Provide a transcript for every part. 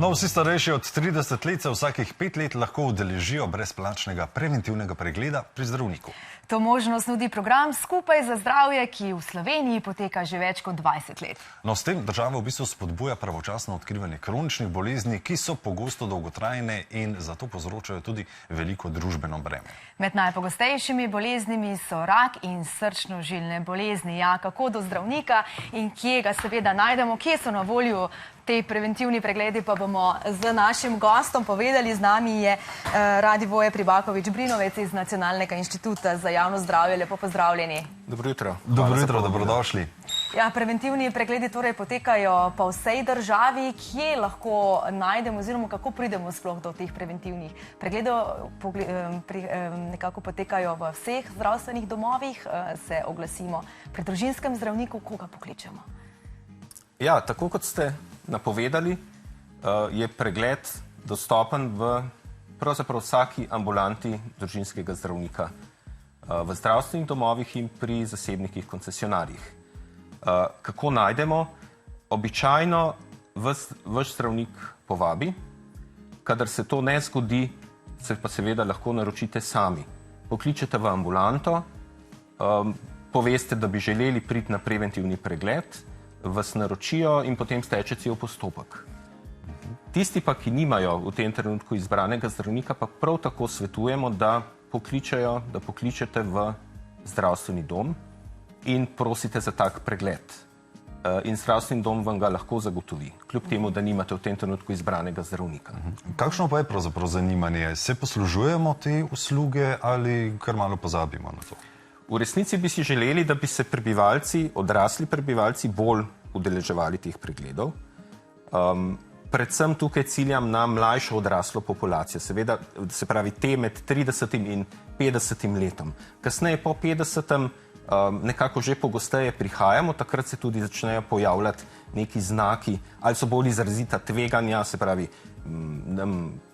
No, vsi starejši od 30 let se vsakih 5 let lahko udeležijo brezplačnega preventivnega pregleda pri zdravniku. To možnost nudi program Skupaj za zdravje, ki v Sloveniji poteka že več kot 20 let. No, s tem država v bistvu spodbuja pravočasno odkrivanje kroničnih bolezni, ki so pogosto dolgotrajne in zato povzročajo tudi veliko družbeno breme. Med najpogostejšimi boleznimi so rak in srčno-žilne bolezni. Ja, kako do zdravnika in kje ga seveda najdemo, kje so na voljo te preventivni pregledi, pa bomo z našim gostom povedali. Z nami je Radivoje Pribakovič-Brinovec iz Nacionalnega inštituta za javno zdravje. Lepo pozdravljeni. Dobro jutro. Dobro jutro, dobrodošli. Ja, preventivni pregledi torej potekajo po vsej državi. Kje lahko najdemo oziroma kako pridemo sploh do teh preventivnih pregledov? Nekako potekajo v vseh zdravstvenih domovih, se oglasimo pri družinskem zdravniku, koga pokličemo? Ja, tako kot ste napovedali, je pregled dostopen v pravzaprav vsaki ambulanti družinskega zdravnika v zdravstvenih domovih in pri zasebnikih koncesionarjih. Kako najdemo? Običajno vaš zdravnik povabi, kadar se to ne zgodi, se pa seveda lahko naročite sami. Pokličete v ambulanto, poveste, da bi želeli priti na preventivni pregled, vas naročijo in potem steče cel postopek. Tisti pa, ki nimajo v tem trenutku izbranega zdravnika, pa prav tako svetujemo, da pokličete v zdravstveni dom in prosite za tak pregled. In zdravstveni dom vam ga lahko zagotovi, kljub temu, da nimate v tem trenutku izbranega zdravnika. Kakšno pa je pravzaprav zanimanje? Se poslužujemo te usluge ali kar malo pozabimo na to? V resnici bi si želeli, da bi se odrasli prebivalci bolj udeleževali teh pregledov. Predvsem tukaj ciljam na mlajšo odraslo populacijo, seveda, se pravi te med 30 in 50 letom. Kasneje po 50 nekako že pogosteje prihajamo, takrat se tudi začnejo pojavljati neki znaki, ali so bolj izrazita tveganja, se pravi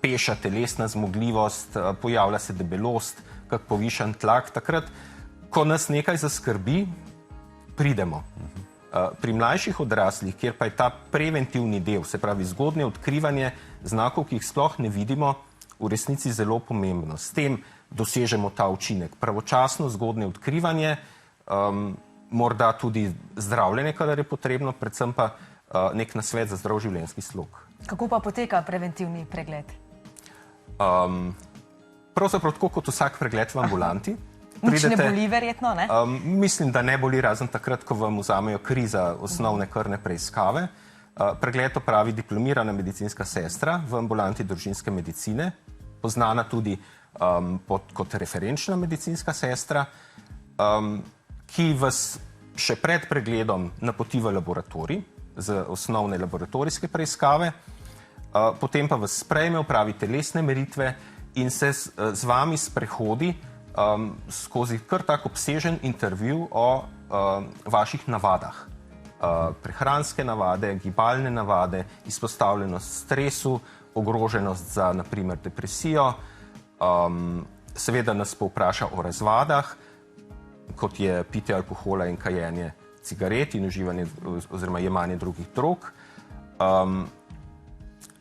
peša telesna zmogljivost, pojavlja se debelost, kak povišan tlak, takrat ko nas nekaj zaskrbi, pridemo. Pri mlajših odraslih, kjer pa je ta preventivni del, se pravi zgodnje odkrivanje znakov, ki jih sploh ne vidimo, v resnici zelo pomembno. S tem dosežemo ta učinek. Pravočasno zgodnje odkrivanje, morda tudi zdravljenje, kadar je potrebno, predvsem pa nek nasvet za zdrav življenjski slog. Kako pa poteka preventivni pregled? Pravzaprav tako kot vsak pregled v ambulanti. Nič ne boli verjetno, ne? Mislim, da ne boli, razen takrat, ko vam vzamejo kri za osnovne krvne preiskave. Pregled opravi diplomirana medicinska sestra v ambulanti družinske medicine, poznana tudi kot referenčna medicinska sestra, ki vas še pred pregledom napoti v laboratorij za osnovne laboratorijske preiskave, potem pa vas sprejme, opravi telesne meritve in se z vami sprehodi skozi kar tak obsežen intervju o vaših navadah. Prehranske navade, gibalne navade, izpostavljenost stresu, ogroženost za, na primer, depresijo. Seveda nas povpraša o razvadah, kot je pitje alkohola in kajenje cigaret in uživanje oziroma jemanje drugih drog.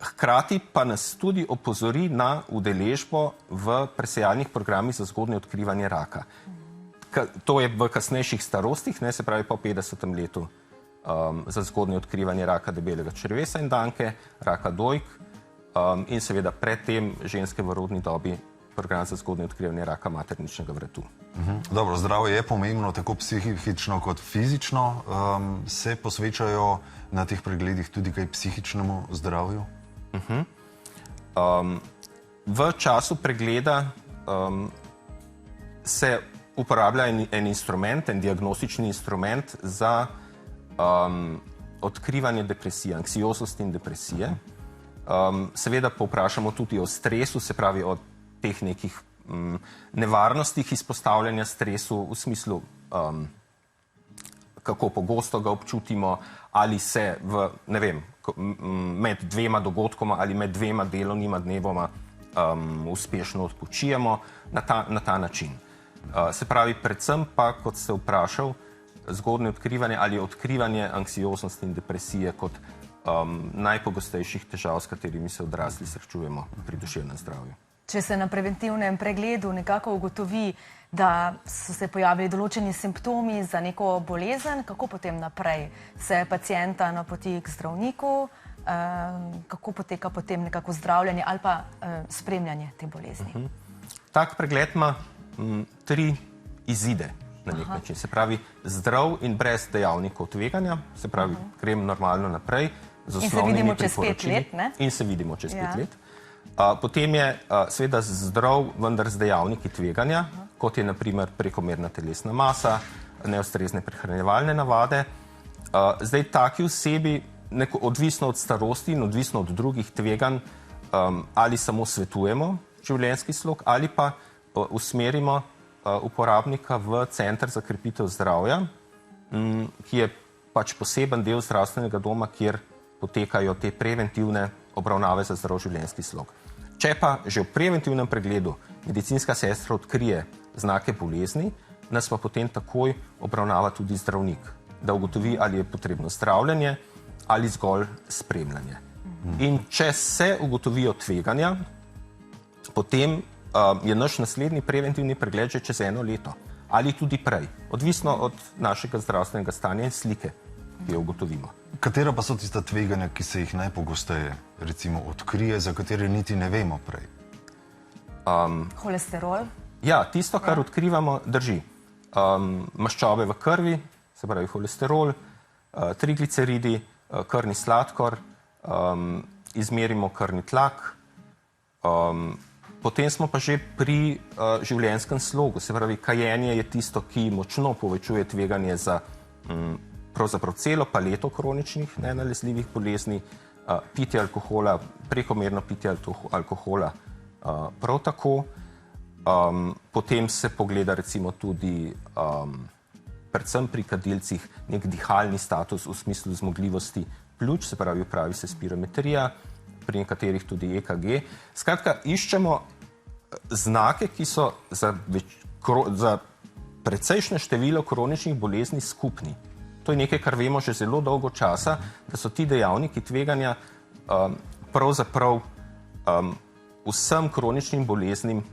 Hkrati pa nas tudi opozori na udeležbo v presejalnih programih za zgodnje odkrivanje raka. To je v kasnejših starostih, se pravi po 50. letu, za zgodnje odkrivanje raka debelega črevesa in danke, raka dojk in seveda predtem ženske v rodni dobi program za zgodnje odkrivanje raka materničnega vratu. Dobro, zdravje je pomembno, tako psihično kot fizično. Se posvečajo na teh pregledih tudi kaj psihičnemu zdravju? V času pregleda se uporablja en instrument, en diagnostični instrument za odkrivanje depresije, anksioznosti in depresije. Seveda povprašamo tudi o stresu, se pravi o teh nekih nevarnostih izpostavljanja stresu v smislu, kako pogosto ga občutimo, ali se v, ne vem, med dvema dogodkoma ali med dvema delovnima dnevoma uspešno odpočijemo na ta način. Se pravi, predvsem pa, kot ste vprašal, zgodnje odkrivanje ali odkrivanje anksioznosti in depresije kot najpogostejših težav, s katerimi se odrasli srečujemo pri duševnem zdravju. Če se na preventivnem pregledu nekako ugotovi, da so se pojavili določeni simptomi za neko bolezen, kako potem naprej? Se pacienta napoti k zdravniku, kako poteka potem nekako zdravljenje ali pa spremljanje te bolezni? Tak pregled ima 3 izide na nek način. Se pravi, zdrav in brez dejavnikov tveganja, se pravi, grem normalno naprej z osnovnimi priporočili. In se vidimo čez 5 let. Potem je seveda zdrav, vendar z dejavniki tveganja, kot je naprimer prekomerna telesna masa, neustrezne prehranjevalne navade. Zdaj, taki osebi, odvisno od starosti in odvisno od drugih tveganj, ali samo svetujemo življenjski slog ali pa usmerimo uporabnika v center za krepitev zdravja, ki je pač poseben del zdravstvenega doma, kjer potekajo te preventivne obravnave za zdrav življenjski slog. Če pa že v preventivnem pregledu medicinska sestra odkrije znake bolezni, nas pa potem takoj obravnava tudi zdravnik, da ugotovi, ali je potrebno zdravljenje ali zgolj spremljanje. In če se ugotovijo tveganja, potem je naš naslednji preventivni pregled že čez 1 leto ali tudi prej, odvisno od našega zdravstvenega stanja in slike, ki jo ugotovimo. Katera pa so tista tveganja, ki se jih najpogosteje recimo odkrije, za katere niti ne vemo prej? Holesterol? Ja, tisto, kar odkrivamo, drži. Maščobe v krvi, se pravi holesterol, trigliceridi, krvni sladkor, izmerimo krvni tlak, potem smo pa že pri življenjskem slogu, se pravi, kajenje je tisto, ki močno povečuje tveganje za pravzaprav celo paleto kroničnih nenalezljivih bolezni, pitje alkohola, prekomerno pitje alkohola prav tako. Potem se pogleda recimo tudi predvsem pri kadilcih nek dihalni status v smislu zmogljivosti pljuč, se pravi, pravi se spirometrija, pri nekaterih tudi EKG. Skratka, iščemo znake, ki so za precejšnje število kroničnih bolezni skupni. To je nekaj, kar vemo že zelo dolgo časa, da so ti dejavniki tveganja pravzaprav vsem kroničnim boleznim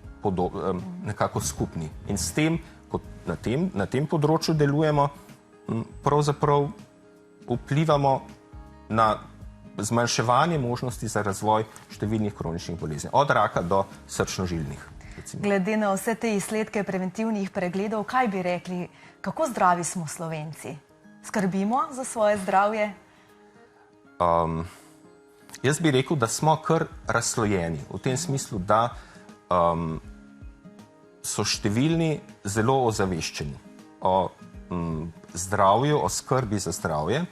nekako skupni. In s tem, kot na tem področju delujemo, pravzaprav vplivamo na zmanjševanje možnosti za razvoj številnih kroničnih bolezni, od raka do srčno-žilnih. Glede na vse te izsledke preventivnih pregledov, kaj bi rekli, kako zdravi smo Slovenci? Skrbimo za svoje zdravje? Jaz bi rekel, da smo kar razslojeni. V tem smislu, da so številni zelo ozaveščeni o zdravju, o skrbi za zdravje.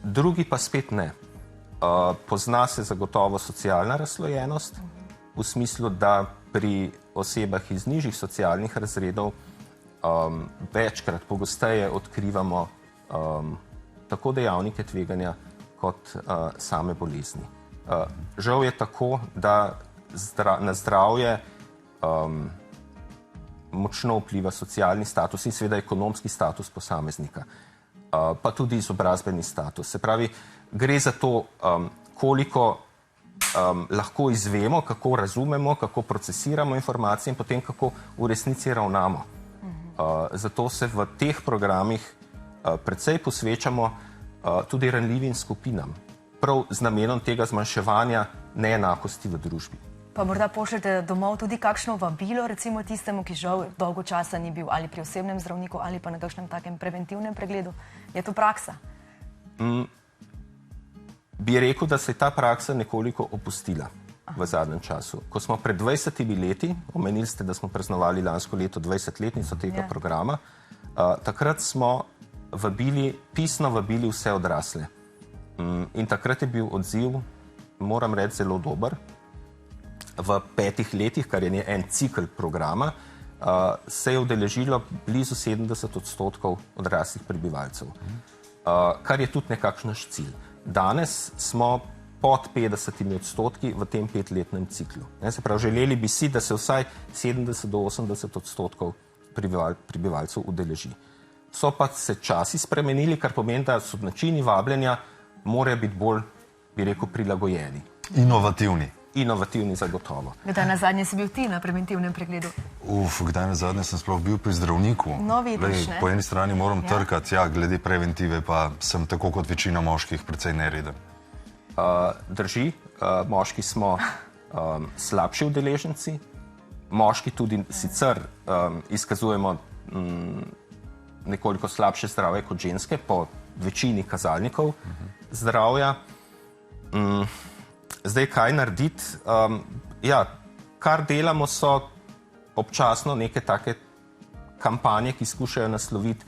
Drugi pa spet ne. Pozna se zagotovo socialna razslojenost, v smislu, da pri osebah iz nižjih socialnih razredov večkrat pogosteje odkrivamo tako dejavnike tveganja kot same bolezni. Žal je tako, da na zdravje močno vpliva socialni status in seveda ekonomski status posameznika, pa tudi izobrazbeni status. Se pravi, gre za to, koliko lahko izvemo, kako razumemo, kako procesiramo informacije in potem kako v resnici ravnamo. Zato se v teh programih precej posvečamo tudi ranljivim skupinam, prav z namenom tega zmanjševanja neenakosti v družbi. Pa morda pošljete domov tudi kakšno vabilo, recimo tistemu, ki žal dolgo časa ni bil ali pri osebnem zdravniku ali pa na kakšnem takem preventivnem pregledu. Je to praksa? Bi rekel, da se je ta praksa nekoliko opustila v zadnjem času. Ko smo pred 20 leti, omenili ste, da smo praznovali lansko leto 20-letnico tega programa, takrat smo pisno vabili vse odrasle. In takrat je bil odziv, moram reči, zelo dober. V 5 letih, kar je en cikl programa, se je udeležilo blizu 70% odraslih prebivalcev, kar je tudi nekakšen naš cilj. Danes smo pod 50% v tem 5-letnem ciklu. Se pravi, želeli bi si, da se vsaj 70 do 80% prebivalcev udeleži. So pa se časi spremenili, kar pomeni, da so načini vabljenja morajo biti bolj, bi rekel, prilagojeni. Inovativni. Inovativni zagotovo. Kdaj nazadnje si bil ti na preventivnem pregledu? Kdaj nazadnje sem sploh bil pri zdravniku? No, vidiš, ne. Po eni strani moram trkati, glede preventive pa sem tako kot večina moških precej nereden. Drži, moški smo slabši udeleženci, moški tudi sicer izkazujemo nekoliko slabše zdravje kot ženske po večini kazalnikov zdravja. Zdaj, kaj narediti? Kar delamo so občasno neke take kampanje, ki skušajo nasloviti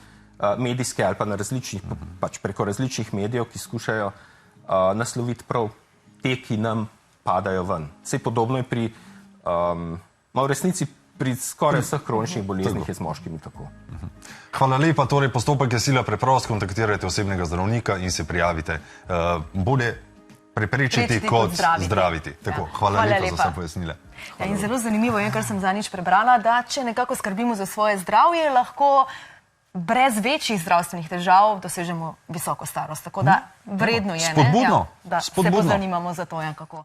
medijske ali pa na različnih, pač preko različnih medijev, ki skušajo nasloviti prav te, ki nam padajo ven. Sej podobno je pri, v resnici pri skoraj vseh kroničnih boleznih je z moškimi tako. Hvala lepa, torej postopek je sila preprost, kontaktirajte osebnega zdravnika in se prijavite. Bolje preprečiti kot zdraviti. Tako, hvala lepa za vse pojasnile. In zelo zanimivo je, kar sem zadnjič prebrala, da če nekako skrbimo za svoje zdravje, lahko brez večjih zdravstvenih težav dosežemo visoko starost. Tako da vredno je, Spodbudno. da se pozanimamo za to, kako.